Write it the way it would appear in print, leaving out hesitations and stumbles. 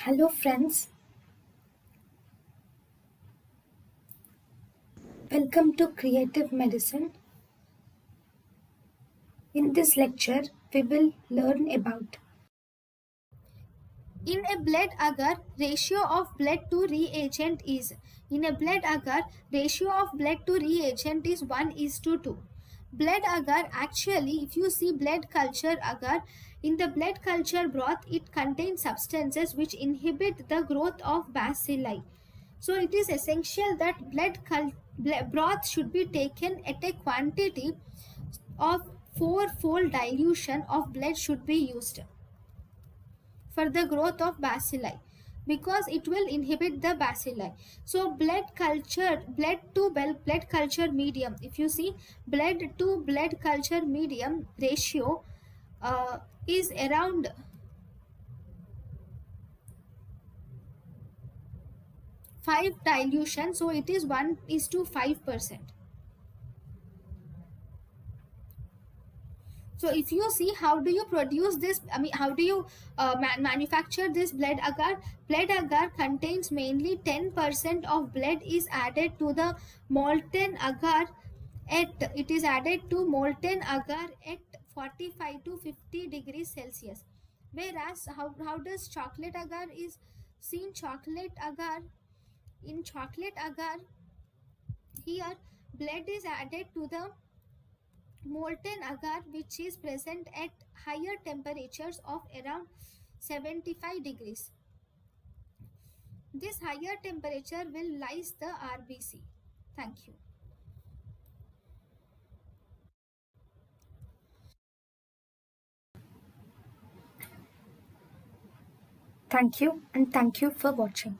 Hello, friends. Welcome to Creative Medicine. In this lecture, we will learn about in a blood agar ratio of blood to reagent is in a blood agar ratio of blood to reagent is 1:2. Blood agar actually, if you see blood culture agar, in the blood culture broth, it contains substances which inhibit the growth of bacilli. So it is essential that broth should be taken at a quantity of four-fold dilution of blood should be used for the growth of bacilli, because it will inhibit the bacilli. So blood culture medium, if you see blood to blood culture medium ratio is around 5 dilution, so it is 1:5%. So if you see how do you produce this, how do you manufacture this blood agar? Blood agar contains mainly 10% of blood is added to the molten agar it is added to molten agar at 45 to 50 degrees Celsius. Whereas how does chocolate agar is seen? Chocolate agar, here blood is added to the molten agar which is present at higher temperatures of around 75 degrees. This higher temperature will lyse the RBC. Thank you. Thank you, and thank you for watching.